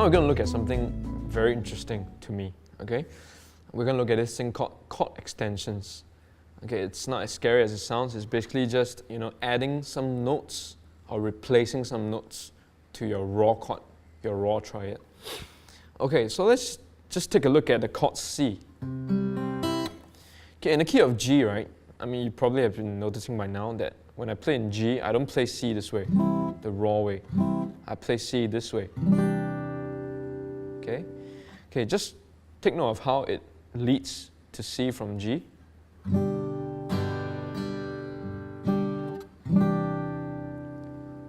Now we're going to look at something very interesting to me, okay? We're going to look at this thing called chord extensions. Okay, it's not as scary as it sounds. It's basically just, adding some notes or replacing some notes to your raw chord, your raw triad. Okay, so let's just take a look at the chord C. Okay, in the key of G, right? I mean, you probably have been noticing by now that when I play in G, I don't play C this way, the raw way. I play C this way. Okay? Okay, just take note of how it leads to C from G.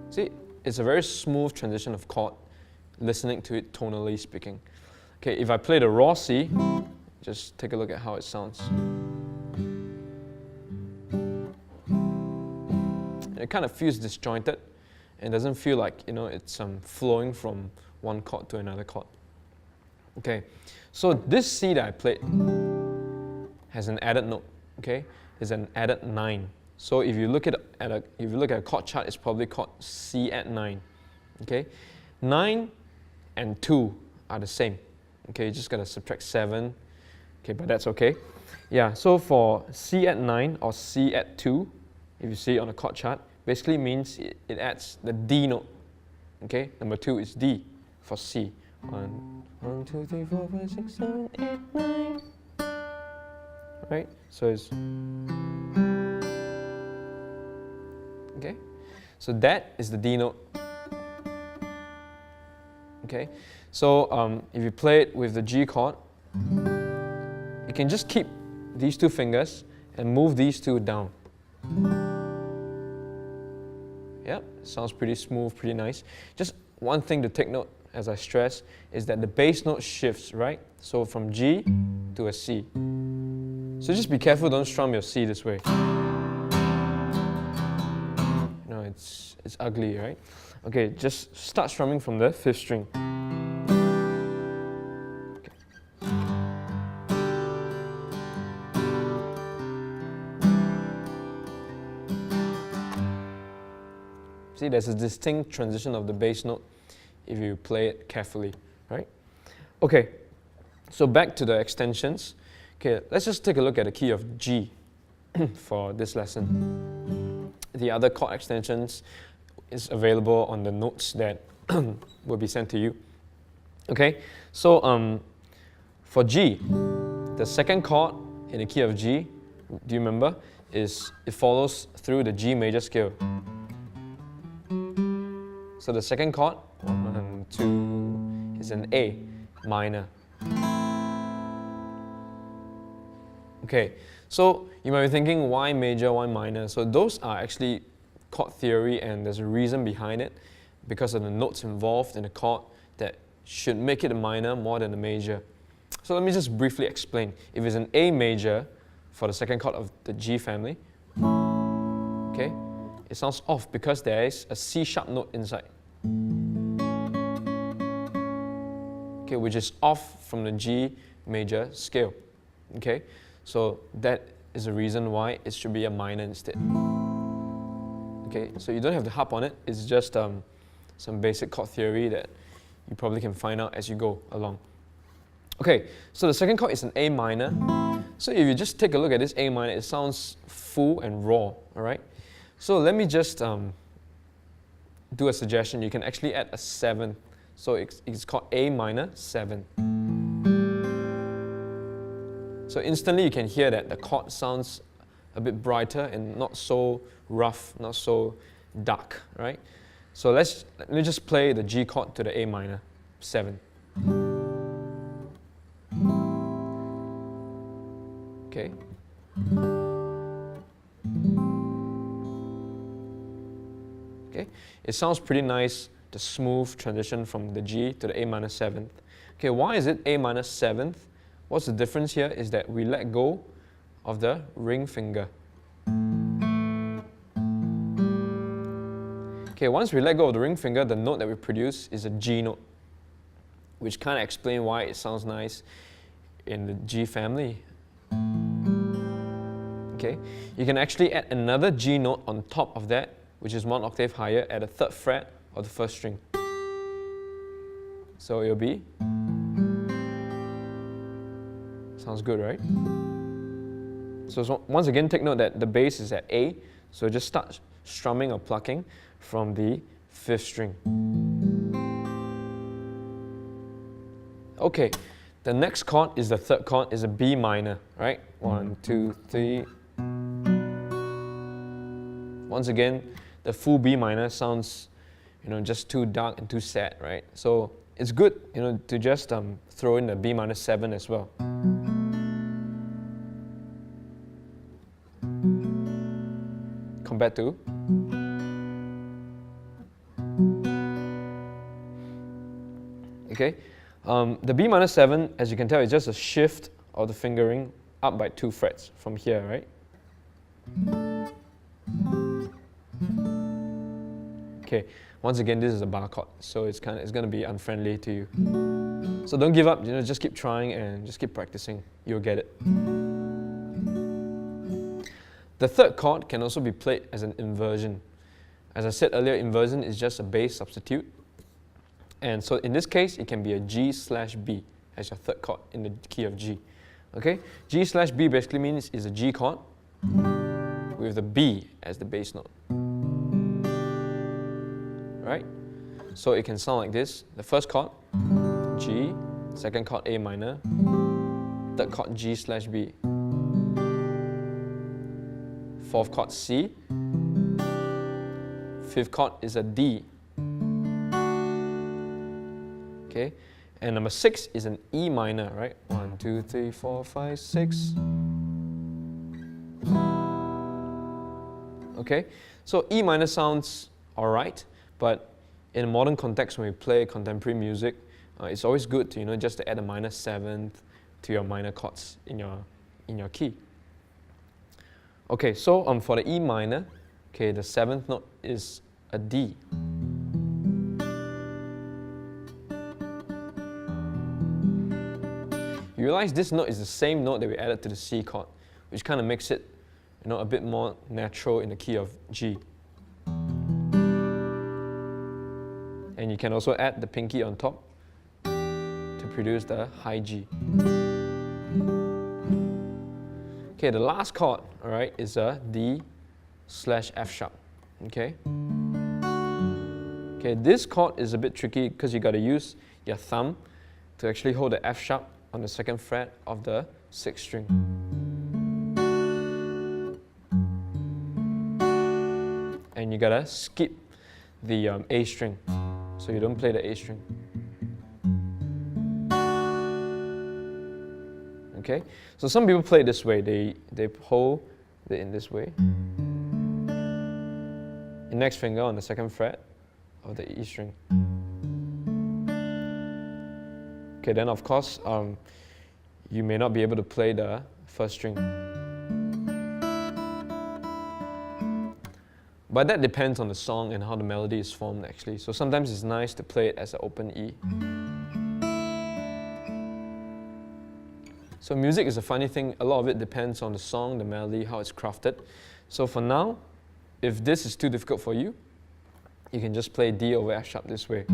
See, it's a very smooth transition of chord, listening to it tonally speaking. Okay, if I play the raw C, just take a look at how it sounds. It kind of feels disjointed and doesn't feel like, it's flowing from one chord to another chord. Okay, so this C that I played has an added note, okay? It's an added 9. So if you look at a chord chart, it's probably called C at 9, okay? 9 and 2 are the same, okay? You just gotta subtract 7, okay, but that's okay. Yeah, so for C at 9 or C at 2, if you see it on a chord chart, basically means it adds the D note, okay? Number 2 is D for C. 1, 2, 3, 4, 5, 6, 7, 8, 9. Right? So it's... Okay? So that is the D note. Okay? So if you play it with the G chord, you can just keep these two fingers and move these two down. Yep, sounds pretty smooth, pretty nice. Just one thing to take note, as I stress, is that the bass note shifts, right? So from G to a C. So just be careful, don't strum your C this way. No, it's ugly, right? Okay, just start strumming from the 5th string. See, there's a distinct transition of the bass note if you play it carefully, right? Okay, so back to the extensions. Okay, let's just take a look at the key of G for this lesson. The other chord extensions is available on the notes that will be sent to you. Okay, so for G, the second chord in the key of G, do you remember, it follows through the G major scale. So the second chord, 1, 2, is an A minor. Okay, so you might be thinking, why major, why minor? So those are actually chord theory, and there's a reason behind it because of the notes involved in the chord that should make it a minor more than a major. So let me just briefly explain. If it's an A major for the second chord of the G family, okay, it sounds off because there is a C sharp note inside. Okay, which is off from the G major scale. Okay, so that is the reason why it should be a minor instead. Okay, so you don't have to harp on it. It's just some basic chord theory that you probably can find out as you go along. Okay, so the second chord is an A minor. So if you just take a look at this A minor, it sounds full and raw, all right? So let me just do a suggestion. You can actually add a 7. So it's called A minor 7. So instantly you can hear that the chord sounds a bit brighter and not so rough, not so dark, right? So let me just play the G chord to the A minor 7. Okay. Okay, it sounds pretty nice, the smooth transition from the G to the A minor 7th. Okay, why is it A minor 7th? What's the difference here is that we let go of the ring finger. Okay, once we let go of the ring finger, the note that we produce is a G note, which kind of explains why it sounds nice in the G family. Okay, you can actually add another G note on top of that, which is 1 octave higher at the 3rd fret of the 1st string. So it'll be, sounds good, right? So once again, take note that the bass is at A, so just start strumming or plucking from the 5th string. Okay, the next chord is the 3rd chord, is a B minor, right? 1, 2, 3. Once again, the full B minor sounds, just too dark and too sad, right? So it's good, to just throw in the B minor 7 as well. Compared to okay, the B minor 7, as you can tell, is just a shift of the fingering up by 2 frets from here, right? Okay, once again, this is a bar chord, so it's going to be unfriendly to you. So don't give up, just keep trying and just keep practicing. You'll get it. The 3rd chord can also be played as an inversion. As I said earlier, inversion is just a bass substitute. And so in this case, it can be a G/B as your 3rd chord in the key of G. Okay? G/B basically means it's a G chord with the B as the bass note. Right? So it can sound like this. The 1st chord, G, 2nd chord, A minor, 3rd chord, G/B. 4th chord, C. 5th chord is a D. Okay, and number 6 is an E minor, right? 1, 2, 3, 4, 5, 6. Okay, so E minor sounds alright, but in a modern context, when we play contemporary music, it's always good to just to add a minor 7th to your minor chords in your key. Okay, so for the E minor, okay, the 7th note is a D. You realize this note is the same note that we added to the C chord, which kind of makes it, a bit more natural in the key of G. And you can also add the pinky on top to produce the high G. Okay, the last chord, all right, is a D/F sharp. Okay. Okay, this chord is a bit tricky because you got to use your thumb to actually hold the F sharp on the 2nd fret of the 6th string. And you gotta skip the A string, so you don't play the A string. Okay, so some people play it this way. They hold it in this way. Index finger on the 2nd fret of the E string. Okay, then of course, you may not be able to play the 1st string. But that depends on the song and how the melody is formed actually. So sometimes it's nice to play it as an open E. So music is a funny thing. A lot of it depends on the song, the melody, how it's crafted. So for now, if this is too difficult for you, you can just play D over F sharp this way.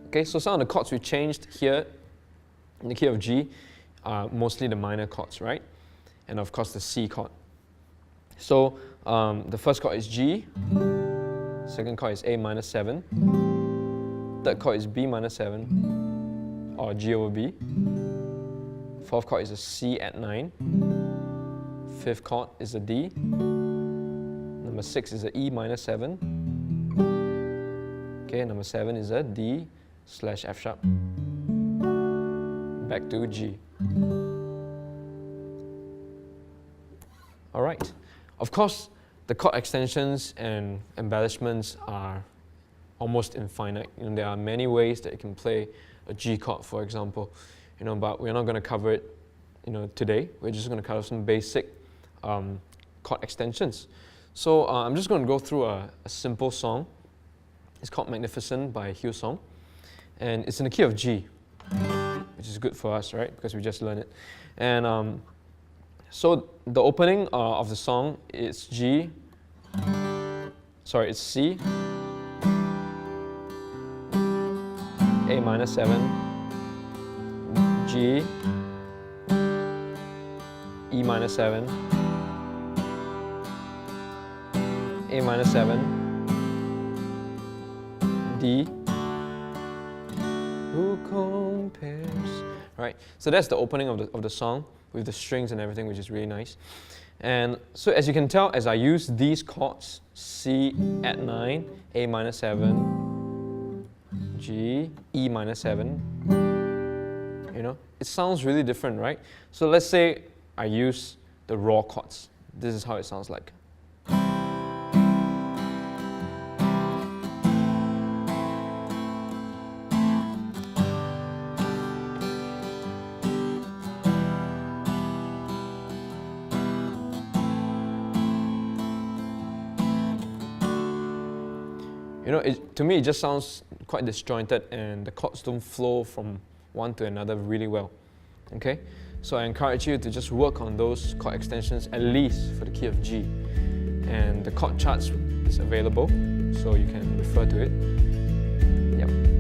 Okay, so some of the chords we changed here in the key of G are mostly the minor chords, right? And of course the C chord. So the 1st chord is G, 2nd chord is A minor 7, 3rd chord is B minor 7, or G over B, 4th chord is a C at 9, 5th chord is a D, number 6 is a E minor 7, okay, number 7 is a D/F sharp, back to G. Alright, of course the chord extensions and embellishments are almost infinite. There are many ways that you can play a G chord, for example, but we're not going to cover it today. We're just going to cover some basic chord extensions. So I'm just going to go through a simple song. It's called Magnificent by Hillsong. And it's in the key of G, which is good for us, right? Because we just learned it. And so the opening of the song is it's C, A minor 7, G, E minor 7, A minor 7, D. Who compares? Right, so that's the opening of the song with the strings and everything, which is really nice. And so as you can tell, as I use these chords, C at 9, A minor 7, G, E minor 7, you know, it sounds really different, right? So let's say I use the raw chords. This is how it sounds like. You know, to me it just sounds quite disjointed and the chords don't flow from one to another really well. Okay? So I encourage you to just work on those chord extensions at least for the key of G. And the chord charts is available, so you can refer to it. Yep.